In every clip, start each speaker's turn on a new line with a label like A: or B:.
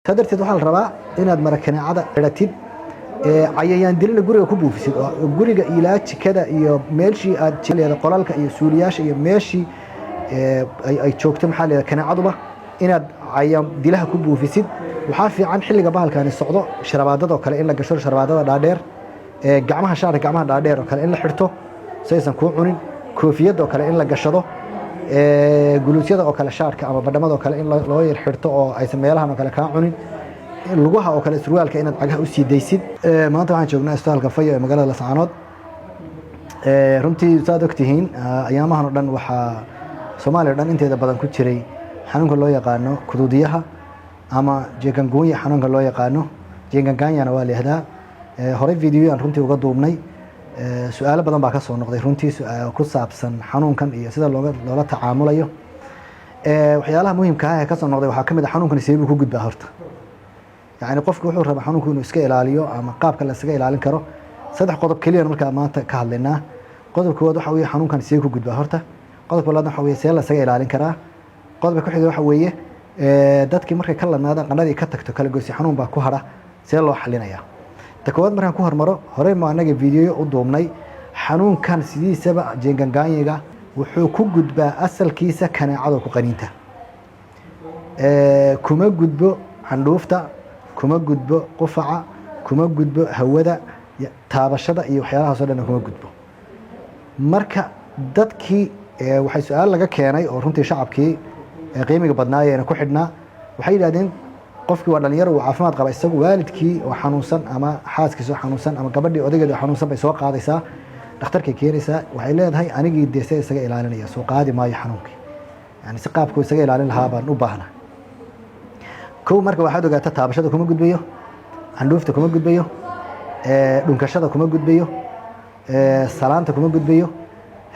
A: تقدر waxaa la rabaa inaad marakaneecada xiratid cayayaan dilina guriga ku buufisid oo guriga ilaa jikada iyo meeshii aad jileeda qolalka iyo suuliyaasha iyo meeshii ay joogto maxaa leeyahay kaneecaduba inaad cayayaan dilaha ku buufisid waxa fiican xilliga bahalkaani socdo sharabaadada oo kale in la gasho sharabaadada dhaadheer gacmaha shaarka gacmaha dhaadheer oo kale in la xirto saysan ku cunin koofiyada oo kale in la gashado guluusyada oo kale shaarka ama badhamada oo kale in loo yar xirto oo aysan meelahan oo kale ka cunin lugaha oo kale surwaalka inaad cagaha u sii daysid maanta waxaan joognaa isbitaalka Fayo ee magaalada Lascaanood runtii saad ogtihiin ayaamahan oo dhan waxa Soomaaliya dhan inteeda badan ku jiray xanuunka loo yaqaano kuduudiyaha ama jeegangoonyo xanuunka loo yaqaano jeeganganyana waa leeyahay hore video aan runtii uga duubnay su'aalo badan baa ka soo noqday runtii ku saabsan xanuunkan iyo sida loola tacaamulayo waxyaalaha muhiimka ah ee ka soo noqday waxa kamid ah xanuunkan sidee ku gudbaa horta يعني qofku wuxuu rabaa xanuunku inuu iska ilaaliyo ama qaabka la iska ilaalin karo saddex qodob kaliya marka maanta ka hadlaynaa qodobka koowaad waxa weeye xanuunkan sidee ku gudbaa horta qodobka labaad waxa weeye sidee la iska ilaalin karaa qodobka ku xiga waxa weeye dadkii markay ka lanaadaan qandhadii ka tagto kala goysay xanuun baa ku hara sidee loo xalinayaa ta koowaad markaan ku hormaro hore ma anaga video u duubnay xanuunkan sidiisaba jeegangaanyiga wuxuu ku gudbaa asalkiisa kaneecada ku qaniinta kuma gudbo xandhuufta kuma gudbo qufaca kuma gudbo hawada taabashada iyo waxyaalahaas oo dhan kuma gudbo marka dadkii waxay su'aal laga keenay oo runtii shacabkii qiimiga badnaayeen ku xidhnaa waxay yiraahdeen qofkii waa dhalinyaro uu caafimaad qaba isagu waalidkii oo xanuunsan ama xaaskiisa oo xanuunsan ama gabadhii odageeda oo xanuunsan bay soo qaadaysaa dhakhtarka keenaysaa waxay leedahay anigii deesay isaga ilaalinaya soo qaadi maayo xanuunkii yani si qaabku isaga ilaalin lahaa baan u baahnaa كو مركب واحد وقعت تابشة كم جود بيو عندوفته كم جود بيو دنكشته كم جود بيو سلامته كم جود بيو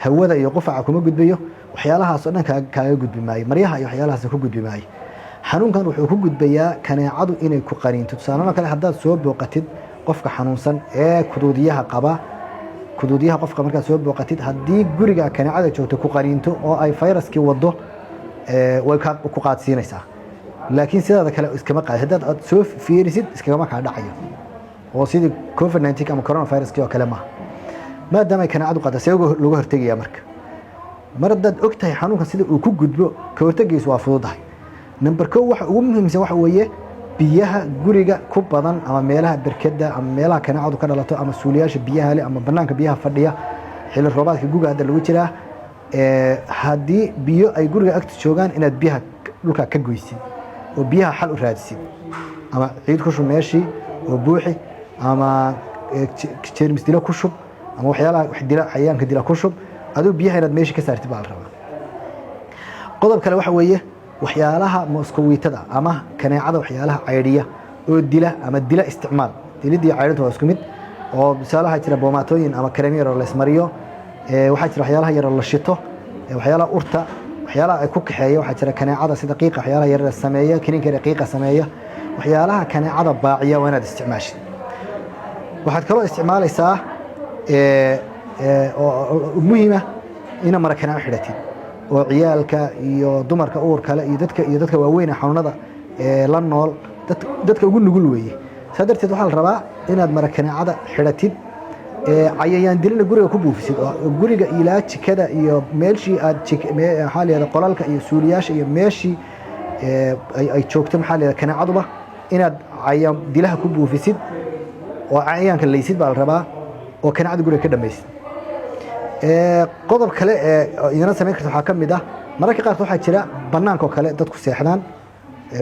A: هودا يقفع كم جود بيو وحيالها صرنا كجود بماي مريها يحيالها سكو جود بماي حنون كان وحكو جود بيا كان يعضو إنه كقرين تتصاننا كان حداد سوب وقتد قفك حنونسن كدوديها قبا كدوديها قفك مركز سوب وقتد هدي جورجا كان عادة شو تكقرينتو أو أي فيروس كي وضه وكقات سينيسا لكن سيدا كلا اسكما قاعد هداد سوف فيروسيد اسكما كان دحيو oo sidii COVID-19 ama corona virus kii kale ma daamay kana cadu qada seego lagu hortagaya marada ogtahay xanuunka sida uu ku gudbo ka hortagiisu waa fududahay number 2 waxa ugu muhiimsan waxa weeye biyaha guriga ku badan ama meelaha barkada ama meelaha kana cadu ka dhalato ama suuliyaasha biyaha leh ama banaanka biyaha fadhiya xilli roobaadka guga hadda lagu jiraa hadii biyo ay guriga agta joogan inaad biyaha dhulka ka goysid oo biyaha xal u raadsid ama ciid ku shumeeshi oo buuxi ama jeermis dila ku shub ama waxyaalaha wax dila xayaanka dila ku shub adoo biyaha inaad meeshii ka saartid baa la rabaa qodob kale waxa weeye waxyaalaha moskowiitada ama kaneecada waxyaalaha cayriya oo dila ama dila isticmaal dilidii cayrinta waa isku mid oo misaalaha jira boomaatooyin ama kareemiyar oo la ismariyo waxa jira waxyaalaha yar oo la shito waxyaalaha urta waxyaalaha ay ku kaxeeyo waxa jira kaneecada sida qiiqa waxyaalaha yar la sameeyo kiniinka qiiqa sameeyo waxyaalaha kaneecada baaciya waa inaad isticmaashid waxaad kaloo isticmaalaysaa oo muhiim ah in marakaneeco xidhatid oo ciyaalka iyo dumarka uur kale iyo dadka waaweyn xanuunada la nool dadka ugu nugul weeye sadarteed waxa la rabaa inaad marakaneecada xidhatid cayayaan dilina guriga ku buufisid oo guriga ilaa jikada iyo meeshii aad xaaliyada qolalka iyo suuliyaasha iyo meeshii ay joogto maxaa leeyahay kaneecaduba inaad cayayaan dilaha ku buufisid oo cayayaanka laysid baa la rabaa oo kaneecada guriga ka dhamaysid qodob kale iyana sameyn karto waxa kamid ah mararka qaar waxa jira banaanka oo kale dadku seexdaan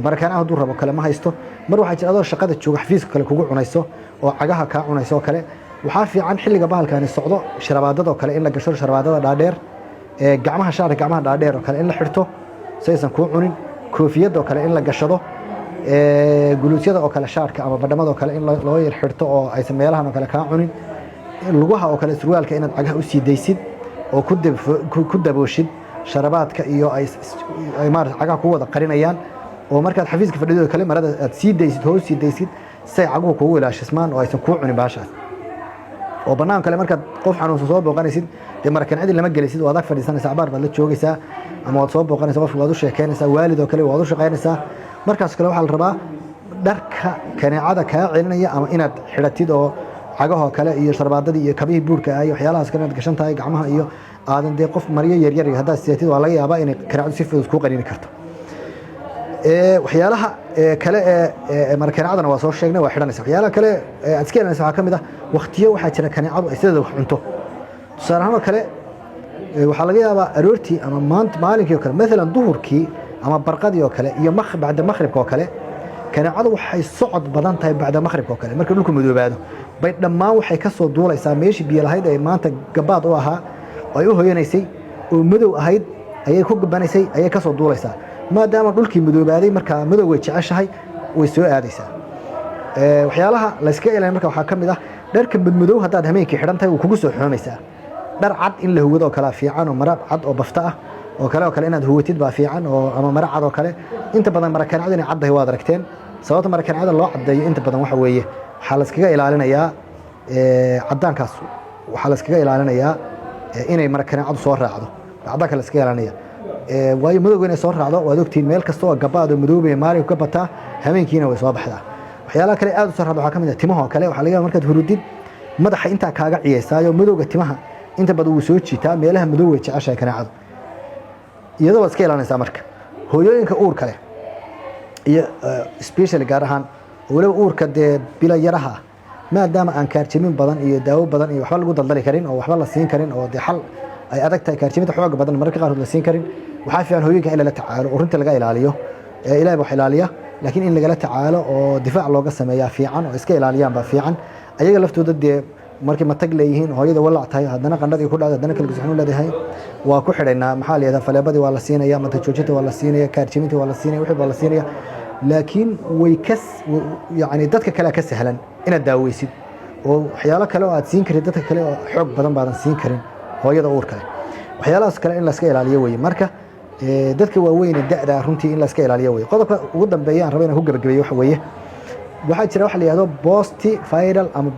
A: marakaanaha haduu rabo kale ma haysto mar waxa jira adoo shaqada jooga xafiiska kale kugu cunayso oo cagaha ka cunayso kale waxa fiican xilliga bahalkaani socdo sharabaadada oo kale in la gasho sharabaadada dhaadheer gacmaha shaarka gacmaha dhaadheer oo kale in la xirto saysan ku cunin koofiyada oo kale in la gashado guluusyada oo kale shaarka ama badhamada oo kale in loo yar xirto oo aysan meelahan oo kale ka cunin lugaha oo kale surwaalka inaad cagaha u sii daysid oo ku dabooshid sharabaadka iyo ay maar cagaha ku wada qarinayaan oo markaad xafiiska fadhido kale marada aad sii daysid hoos sii daysid say caguhu kugu ilaashismaan oo aysan ku cunin baashaas oo banaan kale markaad qof xanuunsan soo booqanaysid markan lama gelisid oo adag fadhiisanaysaa baar baad la joogaysaa ama waad soo booqanaysaa qof waad u sheekeynaysaa waalid oo kale waad u shaqeynaysaa markaas kale waxa la rabaa dharka kaneecada kaa celinaya ama inaad xidhatid oo cagahoo kale iyo sharbaadadii iyo kabihii buurka ah iyo waxyaalahaas kale inaad gashan tahay gacmaha iyo aadan dee qof maryo yaryar haddaad siatid waa laga yaabaa inay kaneecadu si fudud kuu qaniini karto waxyaalaha kale mara kaneecadana waa soo sheegnay waa xidhanaysa waxyaalaha kale aad iska ilanaysa waxaa ka mid ah waqtiyo waxaa jira kaneecadu ay sideeda wax cunto tusaale ahaan oo kale waxaa laga yaabaa aroortii ama maalinkii oo kale maalan duhurkii ama barqadii oo kale iyo bacda maqhribka oo kale kaneecadu waxay socod badan tahay bacda maqhribka oo kale marka dhulku madoobaado bay dhammaan waxay ka soo duulaysaa meeshii biyo lahayd ee maanta gabaad u ahaa ay u hoyanaysay oo madow ahayd ayay ku gabanaysay ayay ka soo duulaysaa maadaama dhulkii madoobaaday markaa madow way jeceshahay way soo aadaysaa waxyaalaha la iska ilaalin marka waxaa ka mid ah dharka madmadow haddaad hameenkii xidhan tahay wuu kugu soo xoomaysaa dhar cad in la huwado oo kale fiican oo mara cad oo bafta ah oo kale inaad huwatid baa fiican oo ama mara cad oo kale inta badan mara kaneecada inay caddahay waad aragteen sababta mara kaneecada loo caddeeyo inta badan waxa weeye waxaa la iskaga ilaalinayaa caddaankaas waxaa la iskaga ilaalinayaa inay mara kaneecadu soo raacdo caddaanka la iskaga ilaalinaya waayo madowga inay soo raacdo waad ogtiin meel kasta oo gabaad oo madoobay maalinku ka bataa hameenkiina way soo baxdaa waxyaalaha kale aad u soo raacdo waxaa ka mid ah timaha oo kale waxaa laga yaabaa markaad hurudid madaxa intaa kaaga ciyaysaayo madowga timaha inta badan wuu soo jiitaa meelaha madow way jeceshahay kaneecadu iyadoo waad iska ilaalinaysaa marka hooyooyinka uurka leh iyo specially gaar ahaan waliba uurka dee bila yaraha maadaama aan kaarjimin badan iyo daawo badan iyo waxba lagu daldali karin oo waxba la siin karin oo dee xal ay adag tahay kaarjiminta xooga badan mararka qaarkood la siin karin waxaa fiican hooyooyinka in lala tacaalo urinta laga ilaaliyo ilaahay wax ilaaliya laakiin in lagala tacaalo oo difaac looga sameeyaa fiican oo iska ilaaliyaan baa fiican ayaga laftooda dee markii matag leeyihiin hooyada walac tahay haddana qandhadii ku dhacday haddana kalgusxun leedahay waa ku xidhaynaa maxaa leedahay faleebadii waa la siinaya mata joojinta waa la siinaya kaarjiminta waa la siinaya wixii waa la siinaya laakiin way yani dadka kale ka sahlan inaad daaweysid oo waxyaalo kale oo aad siin karin dadka kale oo xoog badan baadan siin karin hooyada uurka leh waxyaalahaas kale in la iska ilaaliyo weeye marka dadka waaweyn da'da runtii in la iska ilaaliyo weeye qodobka ugu dambeeya aan rabo inaan ku gabagabeeyo waxa weeye waxaa jira waxa la yidhahdo post viral ama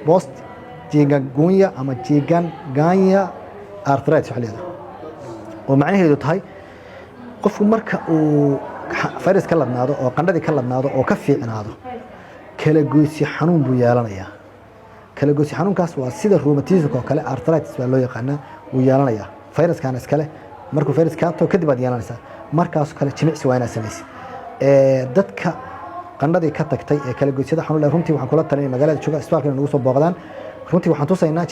A: post chikungunya ama chikungunya arthritis waxa la yidhahdo oo macnaheedu tahay qofku marka uu virus ka ladnaado oo qandhadii ka ladnaado oo ka fiicnaado kala goysyo xanuun buu yeelanayaa kala goysyo xanuunkaas waa sida rheumatism oo kale arthritis baa loo yaqaanaa wuu yeelanayaa viruskaana iskale markuu virus kaa tago kadib aad yeelanaysaa markaas kale jimicsi waa inaad samaysid dadka qandhadii ka tagtay ee kala goysyada xanuun runtii waxaan kula talinay magaalada jooga isbitaalka inay nagu soo booqdaan runtii waxaan tusaynaa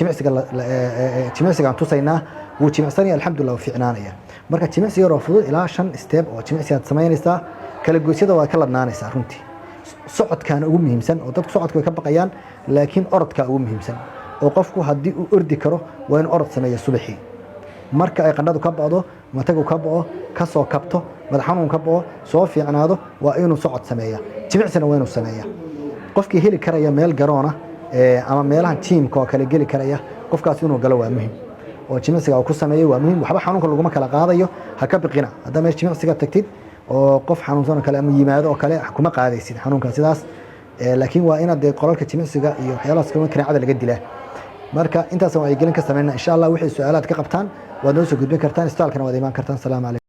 A: jimicsigaan tusaynaa wuu jimicsanaya alxamdulillah wuu fiicnaanaya marka jimicsi yaroo fudud ilaa 5 step oo jimicsi aad samaynaysaa kala goysyada waa ka ladnaanaysaa runtii socodkaana ugu muhiimsan oo dadku socodka way ka baqayaan laakiin orodkaa ugu muhiimsan oo qofku haddii uu ordi karo waa inuu orod sameeya subaxii marka ay qandhadu ka ba'do matagu ka ba'o ka soo kabto madax xanuun ka ba'o soo fiicnaado waa inuu socod sameeya jimicsina waa inuu sameeya qofkii heli karaya meel garoona ama meelaha tiimka oo kale geli karaya qofkaas inuu galo waa muhiim oo jimicsiga uu ku sameeyo waa muhiim waxba xanuunka laguma kala qaadayo ha ka biqina hadda meesha jimicsiga tagtid oo qof xanuunsan oo kale ama yimaado oo kale kuma qaadaysid xanuunka sidaas laakiin waa inaad qolalka jimicsiga iyo waxyaalahaas kale kaneecada laga dilaa marka intaas waan ay gelin ka sameynaa insha Allah wixii su'aalaad ka qabtaan waad noo soo gudbin kartaan isbitaalkana waad imaan kartaan salaam alaykum